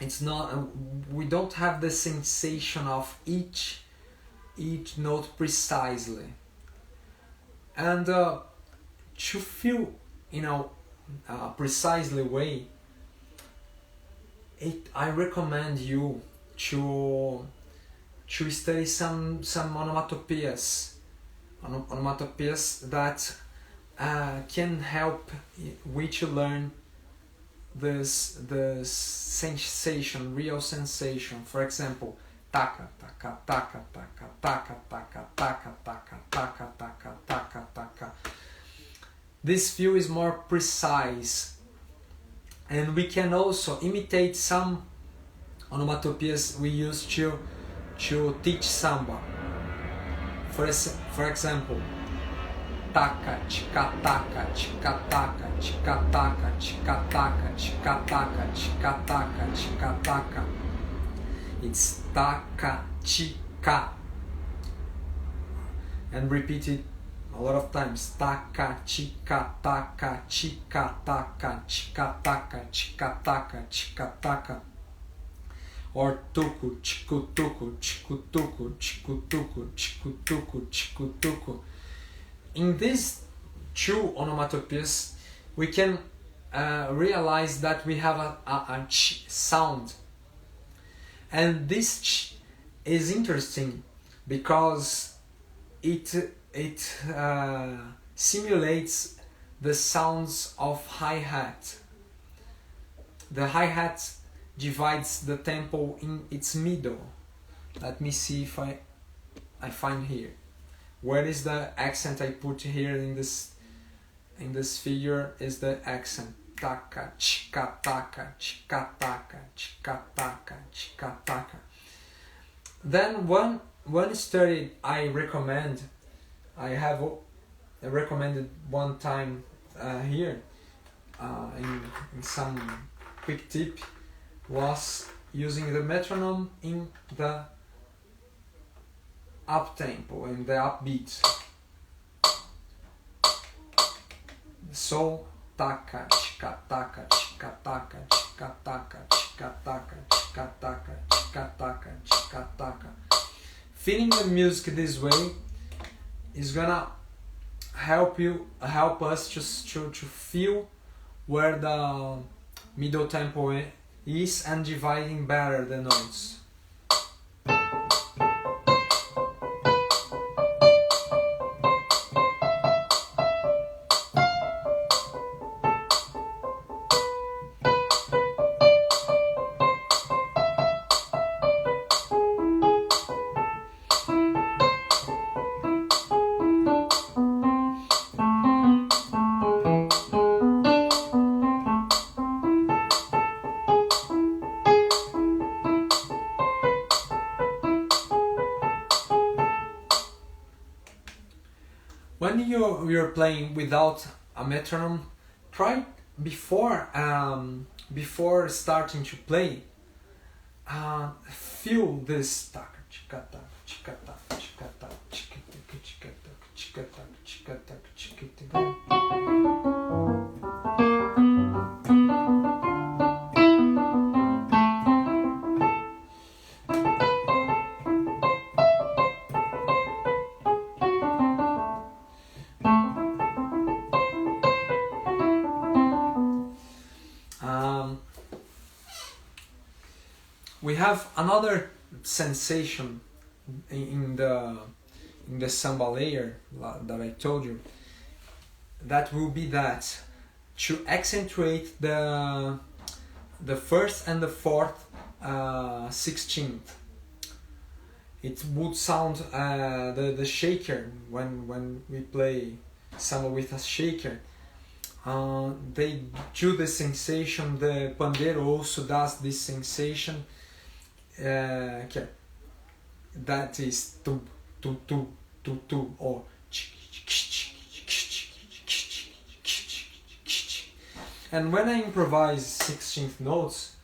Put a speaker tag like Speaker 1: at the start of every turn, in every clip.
Speaker 1: it's not, we don't have the sensation of each note precisely. And to feel, precisely way, I recommend you to study some onomatopoeias that can help we to learn this sensation, real sensation. For example, taka taka taka taka taka taka taka taka taka taka taka taka. This feel is more precise, and we can also imitate some onomatopoeias we use to teach samba. For example, taka, chika taka, chika taka, chika taka, chika taka, chika taka, chika taka, chika taka. It's taka, chika. And repeat it a lot of times. Taka, chika, taka, chika, taka, chika, taka, chika, taka, chika, taka. Or tuku, chiku, tuku, chiku, tuku, chiku, tuku, chiku, tuku, chiku, tuku. In these two onomatopoeias, we can realize that we have a ch sound. And this ch is interesting because it simulates the sounds of hi-hat. The hi-hat divides the tempo in its middle. Let me see if I find here. Where is the accent I put here in this figure is the accent. Taka, chika, taka, chika, taka, chika, taka, chika, taka. Then one study I recommend, I have recommended one time here in some quick tip, was using the metronome in the up tempo, in the upbeat. So taka, chika, taka, chika, taka, chika, taka, chika, taka, chika, taka, chika, taka, chika, taka. Feeling the music this way is gonna help us just to feel where the middle tempo is and dividing better the notes. When you're playing without a metronome, try before starting to play, feel this taka, chika, taka, chika, taka, chika, taka, chika, taka, chika, taka, chika, taka, chika, taka, chika, taka. We have another sensation in the samba layer that I told you. That will be that to accentuate the first and the fourth 16th. It would sound the shaker when we play samba with a shaker. They do the sensation. The pandeiro also does this sensation. That is tu tu tu tu tu or and when I improvise 16th notes,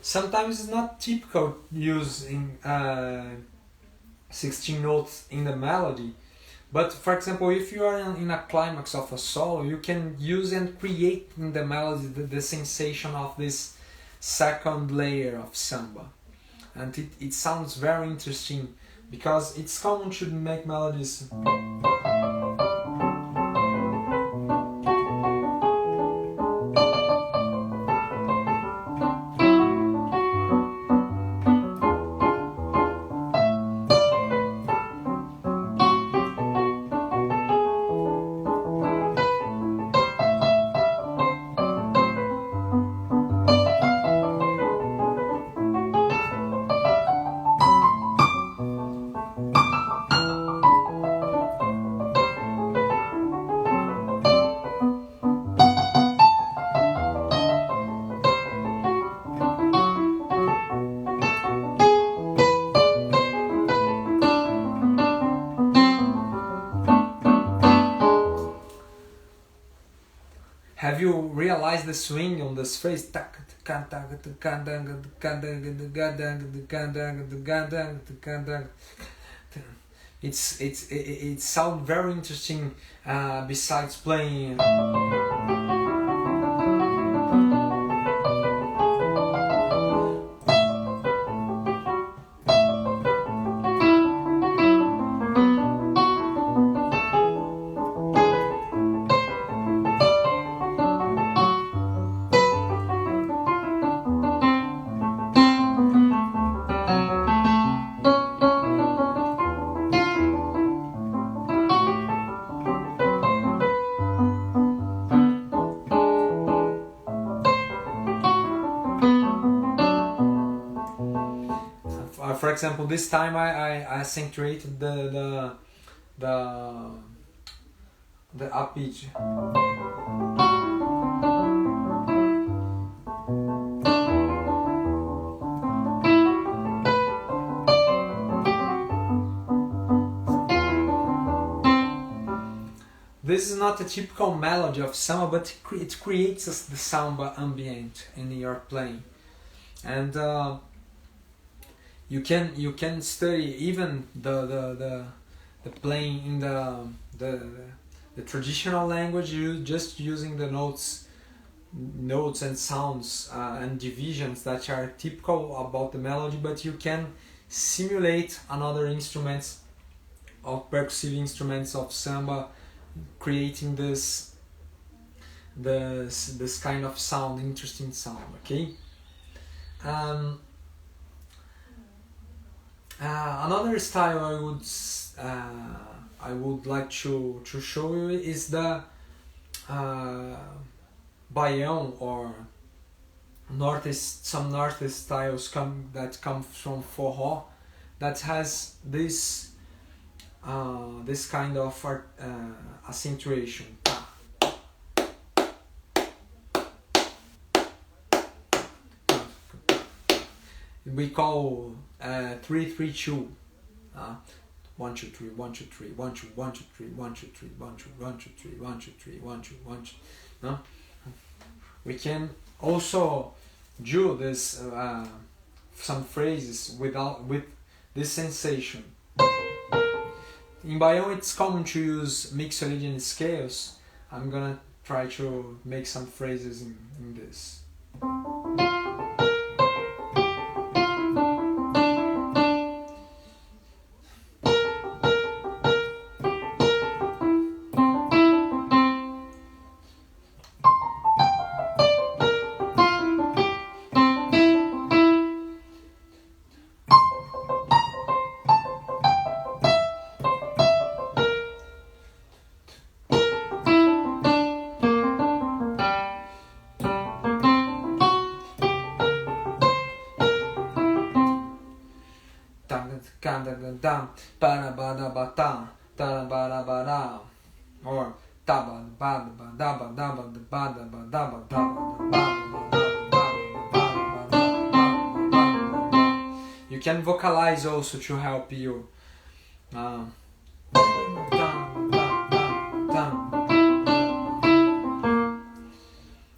Speaker 1: sometimes it's not typical using 16 notes in the melody, but for example, if you are in a climax of a solo, you can use and create in the melody the sensation of this second layer of samba, and it sounds very interesting because it's common to make melodies. Have you realized the swing on this phrase? It sounds very interesting. Besides playing. For example, this time I accentuated the up pitch. This is not a typical melody of samba, but it creates the samba ambient in your playing, and you can study even the playing in the traditional language, you just using the notes and sounds and divisions that are typical about the melody, but you can simulate another instruments of percussive instruments of samba, creating this kind of sound, interesting sound. Okay. Another style I would like to show you is the baião, or some northeast styles that come from forró, that has this kind of accentuation. We call 3-3-2. 1 2 3 1 2 3 1 2 1 2 3 1 2 3 1 2 1 2 3 1 2 3 1 2 1 2. No? We can also do this some phrases with this sensation. In baião, it's common to use mixolydian scales. I'm gonna try to make some phrases in this. Or you can vocalize also to help you.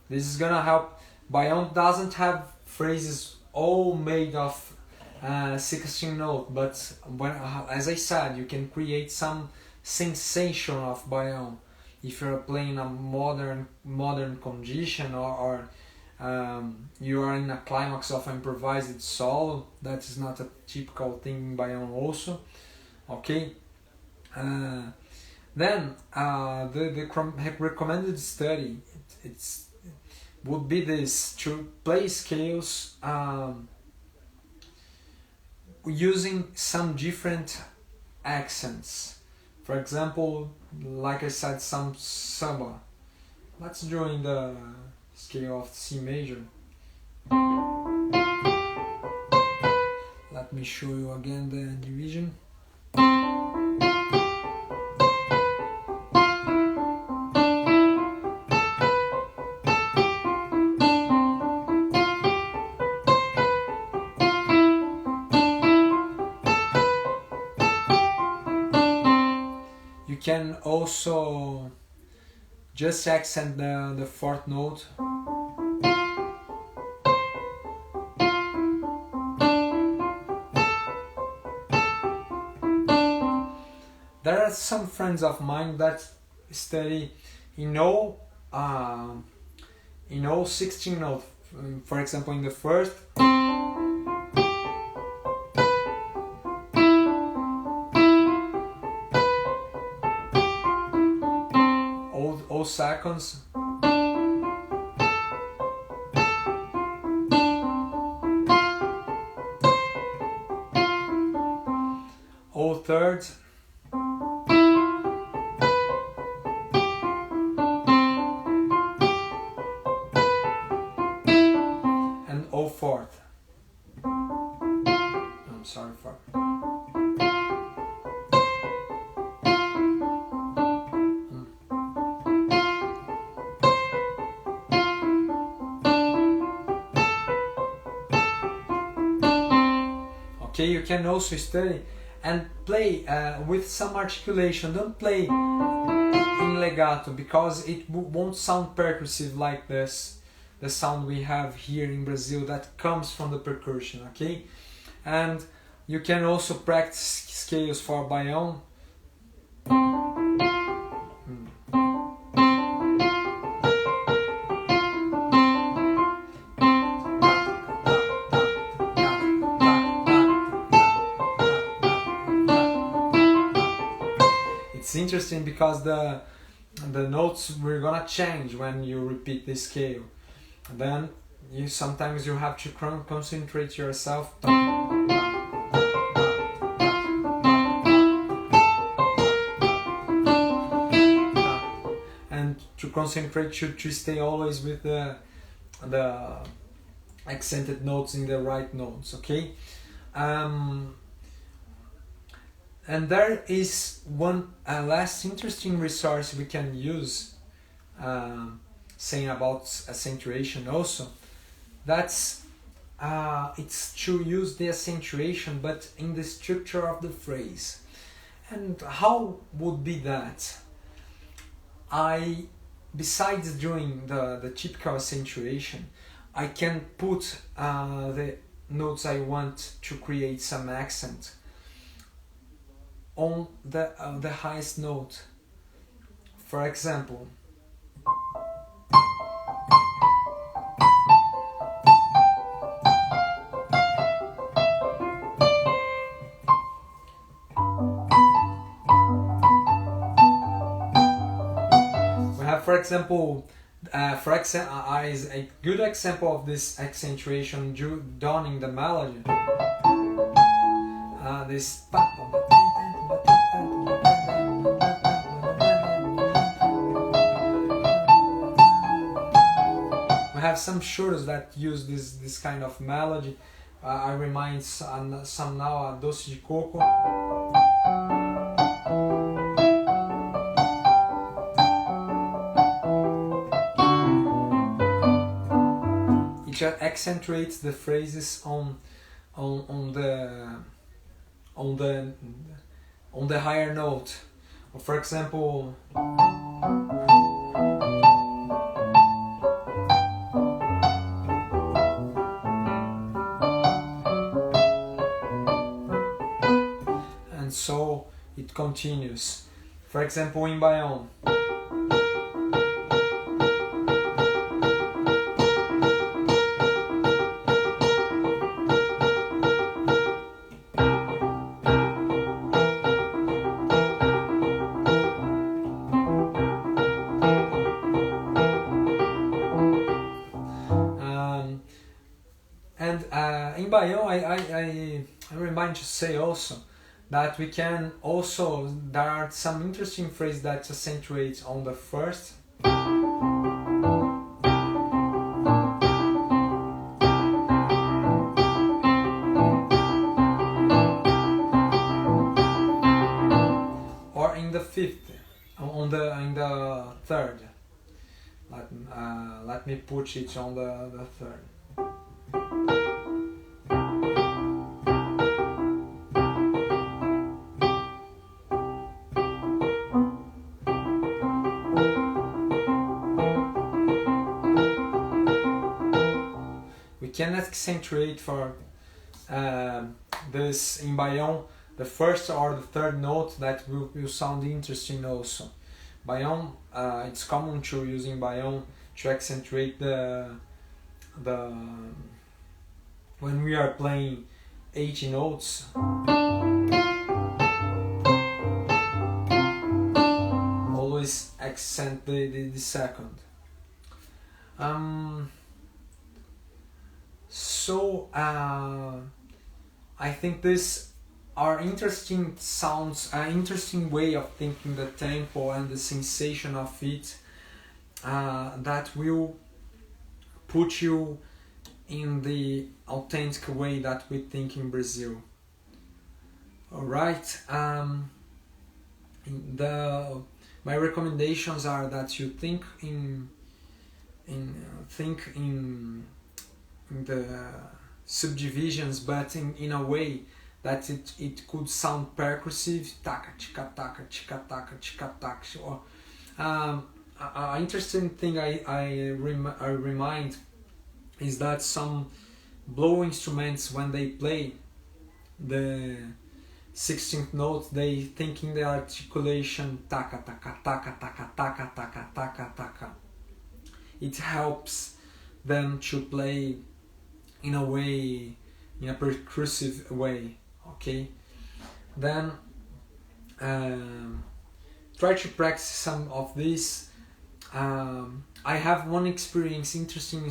Speaker 1: This is gonna help. Baião doesn't have phrases all made of 16 notes, but when, as I said, you can create some sensation of biome if you're playing a modern condition, or you are in a climax of improvised solo. That is not a typical thing in biome also. Okay. Then the recommended study would be this, to play scales using some different accents. For example, like I said, some samba. Let's join the scale of C major. Let me show you again the division. You can also just accent the fourth note. There are some friends of mine that study in all 16 notes. For example, in the first, all seconds, all thirds, and all fourth. I'm sorry for. Okay, you can also study and play with some articulation. Don't play in legato, because it won't sound percussive like this, the sound we have here in Brazil that comes from the percussion. Okay, and you can also practice scales for biome. It's interesting because the notes we're gonna change when you repeat the scale. Then sometimes you have to concentrate yourself and to concentrate to stay always with the accented notes in the right notes. Okay. And there is one last interesting resource we can use, saying about accentuation also. That's it's to use the accentuation, but in the structure of the phrase. And how would be that? Besides doing the typical accentuation, I can put the notes I want to create some accent on the highest note. For example, we have, for example, is a good example of this accentuation done in the melody. This we have some chorus that use this kind of melody. I remind some now a Doce de Coco. It just accentuates the phrases on the higher note. For example, it continues. For example, in Bayonne. And in Bayonne, I remind to say also that we can also, there are some interesting phrases that accentuate on the first. Or in the fifth, in the third. Let me put it on the third. We can accentuate for this in Bayonne, the first or the third note that will sound interesting also. Bayonne, it's common to use in Bayonne to accentuate the when we are playing 80 notes. Always accent the second. So I think these are interesting sounds, an interesting way of thinking the tempo and the sensation of it that will put you in the authentic way that we think in Brazil. Alright, my recommendations are that you think in the subdivisions, but in a way that it could sound percussive, taka tika taka tika taka tika taka. Or an interesting thing I remind is that some blow instruments, when they play the 16th note, they think in the articulation taka taka taka taka taka taka taka taka. It helps them to play in a way, in a percussive way. Okay, then try to practice some of this. I have one interesting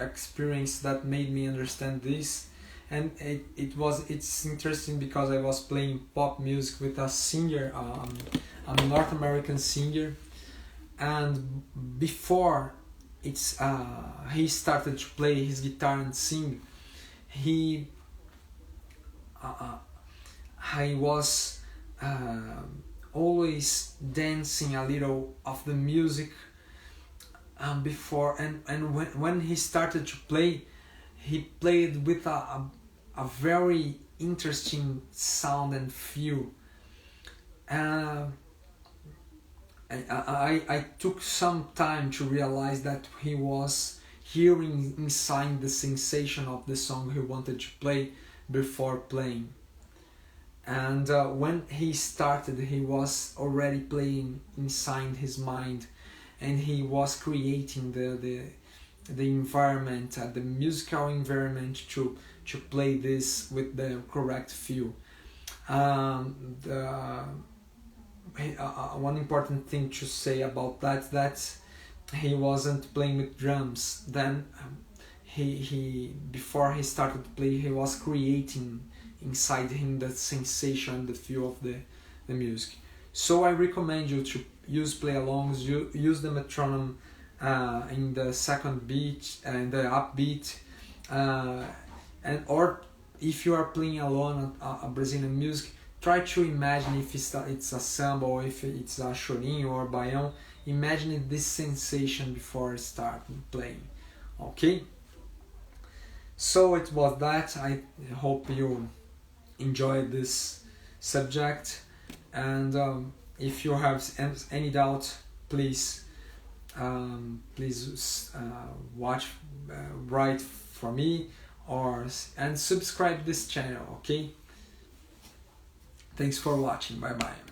Speaker 1: experience that made me understand this, and it's interesting because I was playing pop music with a singer, a North American singer, and before he started to play his guitar and sing, he was always dancing a little of the music before, and when he started to play, he played with a very interesting sound and feel. I took some time to realize that he was hearing inside the sensation of the song he wanted to play before playing. And when he started, he was already playing inside his mind, and he was creating the environment, the musical environment to play this with the correct feel. One important thing to say about that he wasn't playing with drums. Then he before he started to play, he was creating inside him the sensation, the feel of the music. So I recommend you to use play-alongs, use the metronome in the second beat and the upbeat, or if you are playing alone a Brazilian music, try to imagine if it's a samba, or if it's a chorinho or baião. Imagine this sensation before starting playing. Okay? So it was that. I hope you enjoyed this subject, and if you have any doubt, please write for me and subscribe this channel. Okay? Thanks for watching. Bye bye.